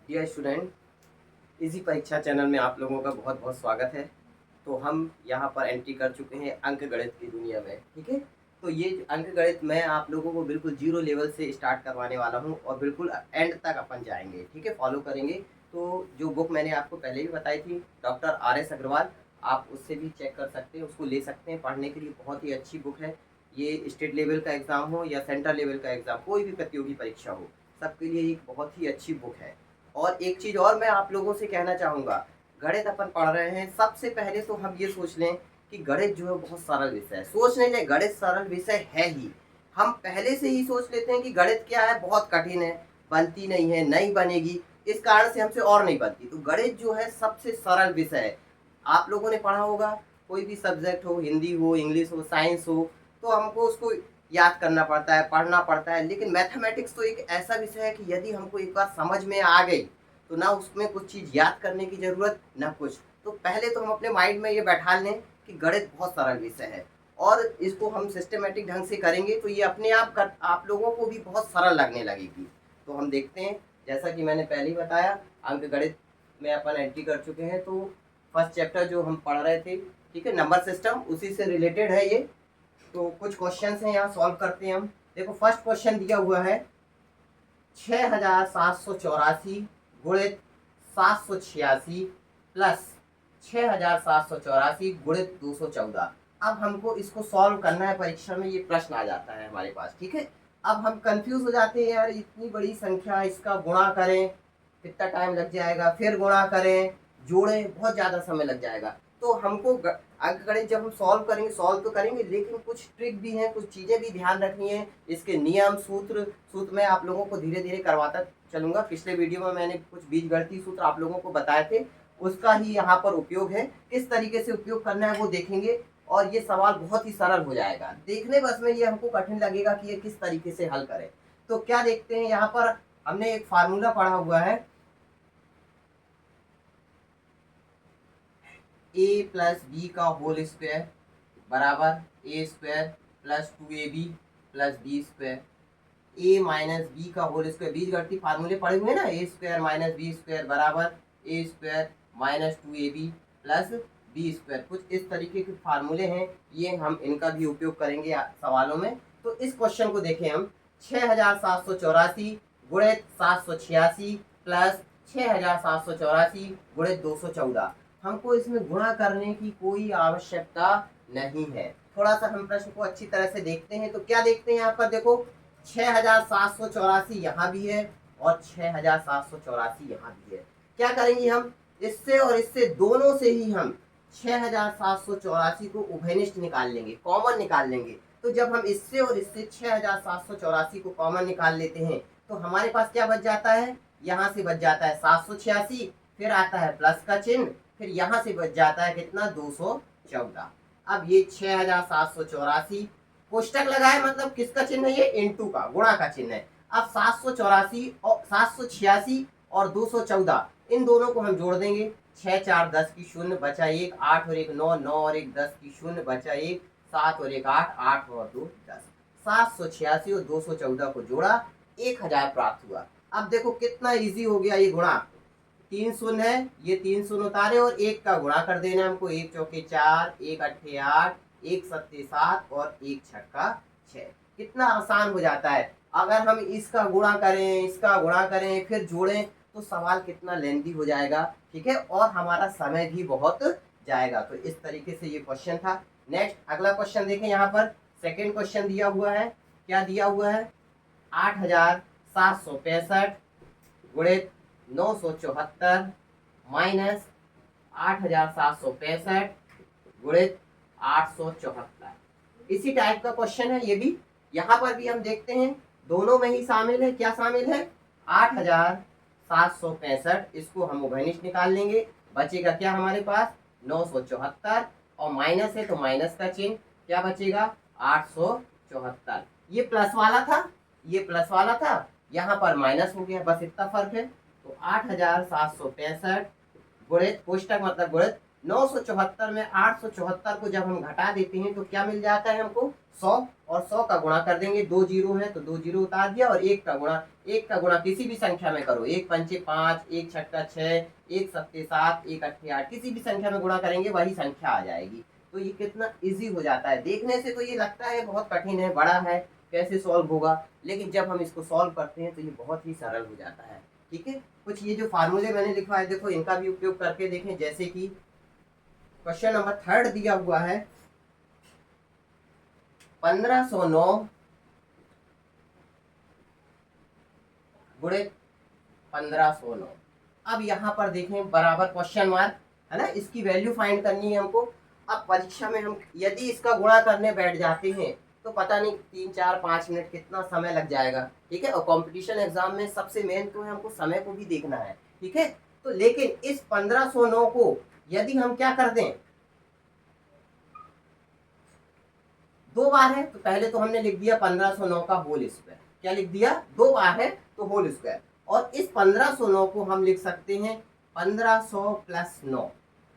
Dear student, इसी परीक्षा channel में आप लोगों का बहुत बहुत स्वागत है। तो हम यहाँ पर एंट्री कर चुके हैं अंक गणित की दुनिया में। ठीक है, तो ये अंक गणित मैं आप लोगों को बिल्कुल जीरो लेवल से स्टार्ट करवाने वाला हूँ और बिल्कुल एंड तक अपन जाएंगे। ठीक है, फॉलो करेंगे। तो जो बुक मैंने आपको पहले भी बताई थी, डॉक्टर RS अग्रवाल, आप उससे भी चेक कर सकते हैं, उसको ले सकते हैं। पढ़ने के लिए बहुत ही अच्छी बुक है। ये स्टेट लेवल का एग्ज़ाम हो या सेंट्रल लेवल का एग्ज़ाम, कोई भी प्रतियोगी परीक्षा हो, सबके लिए एक बहुत ही अच्छी बुक है। और एक चीज़ और मैं आप लोगों से कहना चाहूँगा, गणित अपन पढ़ रहे हैं, सबसे पहले तो हम ये सोच लें कि गणित जो है बहुत सरल विषय है। सोच नहीं लें गणित सरल विषय है ही, हम पहले से ही सोच लेते हैं कि गणित क्या है, बहुत कठिन है, बनती नहीं है, नहीं बनेगी, इस कारण से हमसे और नहीं बनती। तो गणित जो है सबसे सरल विषय है। आप लोगों ने पढ़ा होगा, कोई भी सब्जेक्ट हो, हिंदी हो, इंग्लिश हो, साइंस हो, तो हमको उसको याद करना पड़ता है, पढ़ना पड़ता है। लेकिन मैथमेटिक्स तो एक ऐसा विषय है कि यदि हमको एक बार समझ में आ गई, तो ना उसमें कुछ चीज़ याद करने की ज़रूरत, ना कुछ। तो पहले तो हम अपने माइंड में ये बैठा लें कि गणित बहुत सरल विषय है और इसको हम सिस्टमैटिक ढंग से करेंगे तो ये अपने आप कर आप लोगों को भी बहुत सरल लगने लगेगी। तो हम देखते हैं, जैसा कि मैंने पहले ही बताया, अंक गणित में अपन एंट्री कर चुके हैं। तो फर्स्ट चैप्टर जो हम पढ़ रहे थे, ठीक है, नंबर सिस्टम, उसी से रिलेटेड है ये। तो कुछ क्वेश्चंस हैं, यहाँ सॉल्व करते हैं हम। देखो, फर्स्ट क्वेश्चन दिया हुआ है 6784 गुणित 786 प्लस 6784 गुणित 214। अब हमको इसको सॉल्व करना है, परीक्षा में ये प्रश्न आ जाता है हमारे पास। ठीक है, अब हम कंफ्यूज हो जाते हैं, यार इतनी बड़ी संख्या, इसका गुणा करें कितना टाइम लग जाएगा, फिर गुणा करें, जोड़ें, बहुत ज़्यादा समय लग जाएगा। तो हमको अंकगणित जब हम सॉल्व करेंगे, सॉल्व तो करेंगे, लेकिन कुछ ट्रिक भी हैं, कुछ चीज़ें भी ध्यान रखनी है। इसके नियम, सूत्र सूत्र मैं आप लोगों को धीरे धीरे करवाता चलूँगा। पिछले वीडियो में मैंने कुछ बीजगणितीय सूत्र आप लोगों को बताए थे, उसका ही यहाँ पर उपयोग है। किस तरीके से उपयोग करना है वो देखेंगे और ये सवाल बहुत ही सरल हो जाएगा। देखने बस में ये हमको कठिन लगेगा कि ये किस तरीके से हल करें। तो क्या देखते हैं, यहाँ पर हमने एक फार्मूला पढ़ा हुआ है, a प्लस बी का होल स्क्वायर बराबर A square plus 2ab plus B square. A minus B का होल स्क्वायर, बीजगणितीय फार्मूले पढ़े हुए हैं ना, A square minus B square बराबर A square minus 2ab plus B square. कुछ इस तरीके के फार्मूले हैं, ये हम इनका भी उपयोग करेंगे सवालों में। तो इस क्वेश्चन को देखें हम, 6784 गुणित 786 प्लस 6784 गुणित 214। हमको इसमें गुणा करने की कोई आवश्यकता नहीं है। थोड़ा सा हम प्रश्न को अच्छी तरह से देखते हैं। तो क्या देखते हैं, यहाँ पर देखो 6784 यहाँ भी है और 6784 यहाँ भी है। क्या करेंगे हम, इससे और इससे दोनों से ही हम 6784 को उभयनिष्ठ निकाल लेंगे, कॉमन निकाल लेंगे। तो जब हम इससे और इससे 6784 को कॉमन निकाल लेते हैं तो हमारे पास क्या बच जाता है, यहाँ से बच जाता है 786, फिर आता है प्लस का चिन्ह, फिर यहाँ से बच जाता है कितना, 214। अब ये 6784, कोष्टक लगाए मतलब किसका चिन्ह है, ये इनटू का, गुणा का चिन्ह है। अब 784 और 786 और 214, इन दोनों को हम जोड़ देंगे। 6 4 10 की शून्य बचा 1, 8 और 1 9, 9 और 1 10 की शून्य बचा 1, 7 और 1 8, 8 और 2 10। 786 और 214 को जोड़ा, 1000 प्राप्त हुआ। अब देखो कितना इजी हो गया ये गुणा, 3 शून्य है, ये 3 शून्य उतारे और 1 का गुणा कर देना हमको, 1 चौके 4, 1 अट्ठे 8, 1 सत्ते 7 और 1 छक्का 6। कितना आसान हो जाता है। अगर हम इसका गुणा करें, इसका गुणा करें, फिर जोड़ें, तो सवाल कितना लेंथी हो जाएगा। ठीक है, और हमारा समय भी बहुत जाएगा। तो इस तरीके से ये क्वेश्चन था। नेक्स्ट अगला क्वेश्चन देखें, यहाँ पर सेकेंड क्वेश्चन दिया हुआ है। क्या दिया हुआ है, 8765 गुणित 974 माइनस 8765 गुणित 874। इसी टाइप का क्वेश्चन है ये भी। यहाँ पर भी हम देखते हैं, दोनों में ही शामिल है। क्या शामिल है, 8765, इसको हम उभयनिष्ठ निकाल लेंगे, बचेगा क्या हमारे पास, 974, और माइनस है तो माइनस का चिन्ह, क्या बचेगा, 874। ये प्लस वाला था, ये प्लस वाला था, यहाँ पर माइनस हो गया, बस इतना फर्क है। तो 8765 गुणित, कोष्टक मतलब गुणित 974 में 874 को जब हम घटा देते हैं तो क्या मिल जाता है हमको 100, और 100 का गुणा कर देंगे, 2 जीरो है तो 2 जीरो उतार दिया, और 1 का गुणा किसी भी संख्या में करो, 1 पंचे 5, 1 छक्का 6, 1 सत्ते 7, 1 अट्ठे 8, किसी भी संख्या में गुणा करेंगे वही संख्या आ जाएगी। तो ये कितना इजी हो जाता है। देखने से तो ये लगता है बहुत कठिन है, बड़ा है, कैसे सॉल्व होगा, लेकिन जब हम इसको सॉल्व करते हैं तो ये बहुत ही सरल हो जाता है। ठीक है, कुछ ये जो फार्मूले मैंने लिखवाए देखो, इनका भी उपयोग करके देखें। जैसे कि क्वेश्चन नंबर 3 दिया हुआ है 1509 गुणित 1509। अब यहाँ पर देखें बराबर क्वेश्चन मार्क है ना, इसकी वैल्यू फाइंड करनी है हमको। अब परीक्षा में हम यदि इसका गुणा करने बैठ जाते हैं तो पता नहीं 3, 4, 5 मिनट कितना समय लग जाएगा। ठीक है, और कंपटीशन एग्जाम में सबसे मेन तो है हमको समय को भी देखना है। ठीक है, तो लेकिन इस 1509 को यदि हम क्या कर दें, 2 बार है तो पहले तो हमने लिख दिया 1509 का होल स्क्वायर। क्या लिख दिया, 2 बार है तो होल स्क्वायर। और इस 1509 को हम लिख सकते हैं 1500 प्लस 9,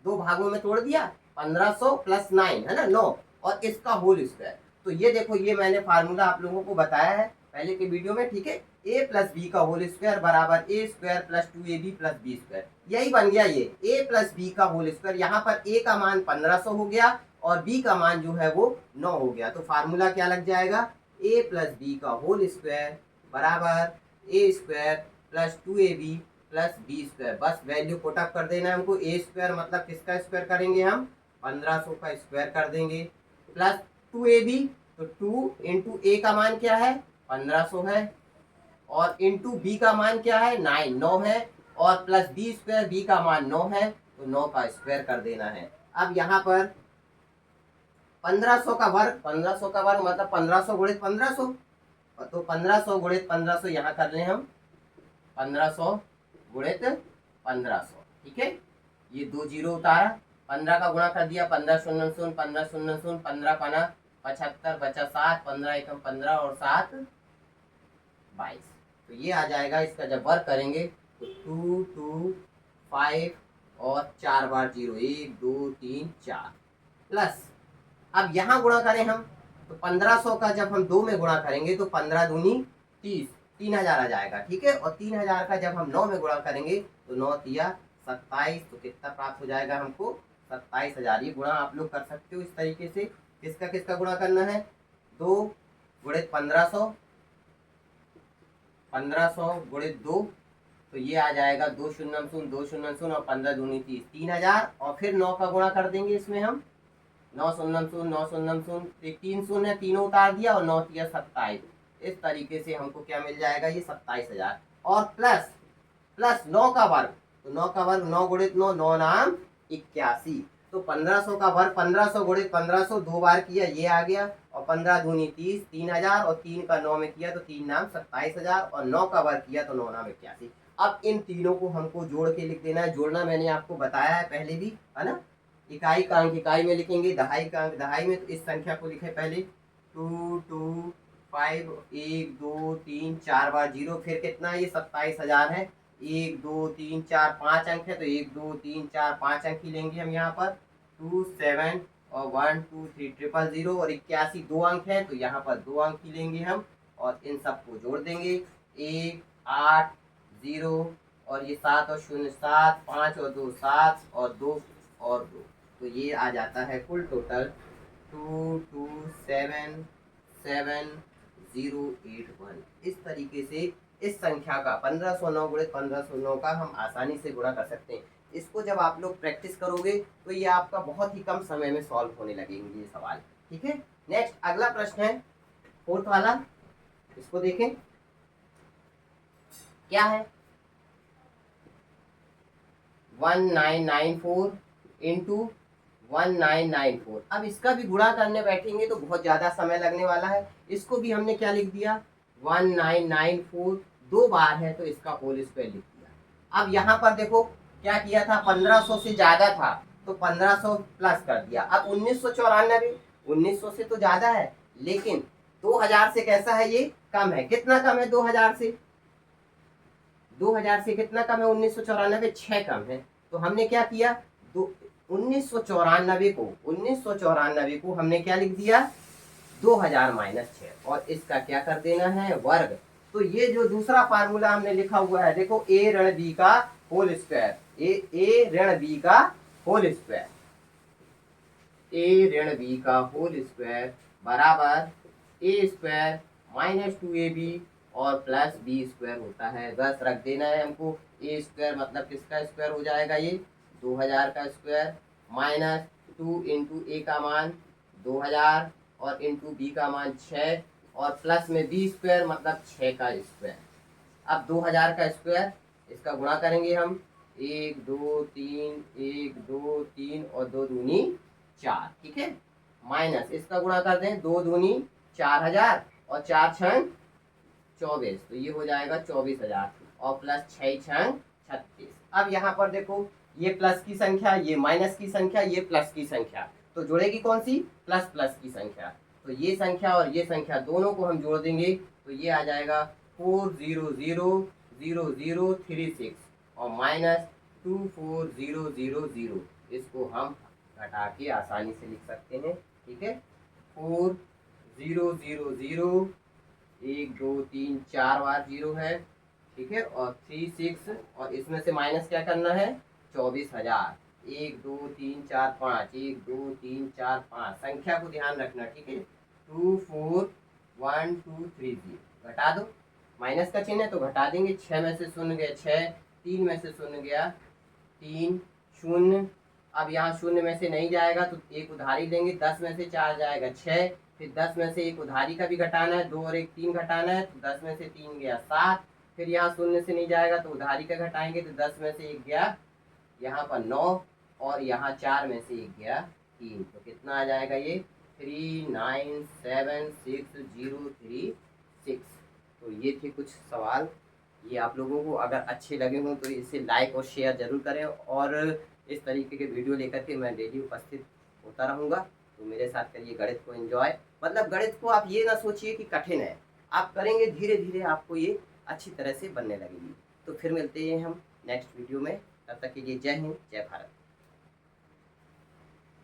2 भागों में तोड़ दिया, 1500 प्लस 9 है ना 9, और इसका होल स्क्वायर। तो ये देखो, ये मैंने फार्मूला आप लोगों को बताया है पहले के वीडियो में। ठीक है, a प्लस बी का होल स्क्वायर बराबर a square plus 2ab plus B square, यही बन गया ये a प्लस बी का होल स्क्वायर। यहाँ पर a का मान 1500 हो गया और b का मान जो है वो 9 हो गया। तो फार्मूला क्या लग जाएगा, a प्लस बी का होल स्क्वायर बराबर a square plus 2ab plus B square. बस वैल्यू पुटअप कर देना है हमको। a स्क्वायर मतलब किसका स्क्वायर करेंगे हम, 1500 का स्क्वायर कर देंगे, प्लस 2ab, तो 2 इंटू a का मान क्या है 1500 है, और इंटू बी का मान क्या है 9 है, और प्लस बी स्क्वायर, बी का मान 9 है तो 9 का स्क्वायर कर देना है। अब यहाँ पर 1500 का वर्ग, 1500 का वर्ग मतलब 1500 गुणित 1500, तो 1500 गुणित 1500 यहाँ कर रहे हैं हम, 1500 गुणित 1500। ठीक है, ये 2 जीरो उतारा, 15 का गुणा कर दिया, 15 शून्य शून्य, 15 शून्य शून्य, 15 पाना 75, बचा 7, 15 एकम 15 और 7 22। तो ये आ जाएगा। इसका जब वर्क करेंगे तो 2 2 5 और 4 बार 0, 1 2 3 4, प्लस अब यहाँ गुणा करें हम तो 1500 का जब हम 2 में गुणा करेंगे तो 15 दूनी 30, 3000 आ जाएगा। ठीक है, और 3000 का जब हम 9 में गुणा करेंगे तो 9 तिया 27, तो कितना प्राप्त हो जाएगा हमको 27000। ये गुणा आप लोग कर सकते हो इस तरीके से। किसका किसका गुणा करना है, 2 गुणित 1500, 1500 गुणित 2, तो ये आ जाएगा 2 शून्य शून्य, 2 शून्य शून्य और 15 दूनी 30, 3000, और फिर 9 का गुणा कर देंगे इसमें हम, 9 शून्य शून्य, 9 शून्य शून्य, 3 शून्य, तीनों उतार दिया और 9 तिया 27। इस तरीके से हमको क्या मिल जाएगा, ये 27000, और प्लस 9 का वर्ग, तो 9 का वर्ग 9 गुणित 9, 9 नाम 81, तो 1500 का वर्ग 1500 गुणित 1500 2 बार किया, ये आ गया, और 15 दूनी 30, 3000, और 3 का 9 में किया तो 3 नाम 27000, और 9 का वर्ग किया तो 9 नाम 81। अब इन तीनों को हमको जोड़ के लिख देना है। जोड़ना मैंने आपको बताया है पहले भी, है ना। इकाई का अंक इकाई में लिखेंगे, दहाई का अंक दहाई में। तो इस संख्या को लिखे पहले 2 2 5, 1 2 3 4 बार 0, फिर कितना, ये 27000 है, 1 2 3 4 5 अंक है तो 1 2 3 4 5 अंक ही लेंगे हम यहाँ पर, 2 7 और 1 2 3 0 0, और 81 2 अंक है तो यहाँ पर 2 अंक ही लेंगे हम, और इन सबको जोड़ देंगे, 1 8 0 और ये 7 और 0 7, 5 और 2 7 और 2 और 2, तो ये आ जाता है कुल टोटल 2 2 7 7 0 8 1। इस तरीके से इस संख्या का 1509 गुणित 1509 का हम आसानी से गुणा कर सकते हैं। इसको जब आप लोग प्रैक्टिस करोगे तो ये आपका बहुत ही कम समय में सॉल्व होने लगेंगे ये सवाल। ठीक है, नेक्स्ट अगला प्रश्न है 4th वाला, इसको देखें क्या है, 1994 इंटू 1994। अब इसका भी गुणा करने बैठेंगे तो बहुत ज़्यादा समय लगने वाला है। इसको भी हमने क्या लिख दिया, 1994 2 बार है तो इसका होल स्क्वायर लिख दिया। अब यहाँ पर देखो क्या किया था, 1500 से ज़्यादा था तो 1500 प्लस कर दिया। अब 1994, 1900 से तो ज़्यादा है लेकिन 2000 से कैसा है, ये कम है। कितना कम है 2000 से, 2000 से कितना कम है 1994, 6 कम है। तो हमने क्या किया, 1994 को हमने क्या लिख दिया 2000 माइनस 6 और इसका क्या कर देना है वर्ग। तो ये जो दूसरा फार्मूला हमने लिखा हुआ है देखो a ऋण b का होल स्क्वायर, a ऋण b का होल स्क्वायर, a ऋण b का होल स्क्वायर बराबर a स्क्वायर माइनस 2ab और प्लस बी स्क्वायर होता है। बस रख देना है हमको। ए स्क्वायर मतलब किसका स्क्वायर हो जाएगा ये 2000 का स्क्वायर माइनस 2 इंटू ए का मान 2000 और इंटू बी का मान 6 और प्लस में बी स्क्वायर मतलब 6 का स्क्वायर। अब 2000 का स्क्वायर इसका गुणा करेंगे हम 1 2 3 1 2 3 और 2 दूनी 4, ठीक है। माइनस इसका गुणा कर दें 2 दूनी 4000 और 4 छंग 24, तो ये हो जाएगा 24,000 और प्लस 6 छंग 36। अब यहाँ पर देखो ये प्लस की संख्या, ये माइनस की संख्या, ये प्लस की संख्या, तो जुड़ेगी कौन सी प्लस प्लस की संख्या। तो ये संख्या और ये संख्या दोनों को हम जोड़ देंगे तो ये आ जाएगा 400,036 और माइनस 24,000। इसको हम घटा के आसानी से लिख सकते हैं, ठीक है। 4,000 1 2 3 4 बार 0 है, ठीक है, और 36 और इसमें से माइनस क्या करना है 24,000। 1 2 3 4 5 1 2 3 4 5 संख्या को ध्यान रखना, ठीक है। 2 4 1 2 3 0 घटा दो, माइनस का चिन्ह है तो घटा देंगे। 6 में से शून्य गया 6, 3 में से शून्य गया 3 शून्य। अब यहाँ शून्य में से नहीं जाएगा तो एक उधारी देंगे, 10 में से 4 जाएगा 6, फिर 10 में से एक उधारी का भी घटाना है, 2 और 1 3 घटाना है तो 10 में से 3 गया 7, फिर यहाँ शून्य से नहीं जाएगा तो उधारी का घटाएंगे तो 10 में से 1 गया यहाँ पर 9 और यहाँ 4 में से 1 गया 3, तो कितना आ जाएगा ये 3976,036। तो ये थे कुछ सवाल। ये आप लोगों को अगर अच्छे लगे हों तो इसे लाइक और शेयर ज़रूर करें और इस तरीके के वीडियो लेकर के मैं डेली उपस्थित होता रहूँगा। तो मेरे साथ करिए गणित को एंजॉय। मतलब गणित को आप ये ना सोचिए कि कठिन है, आप करेंगे धीरे धीरे आपको ये अच्छी तरह से बनने लगेगी। तो फिर मिलते हैं हम नेक्स्ट वीडियो में, तब तक के लिए जय हिंद जय भारत।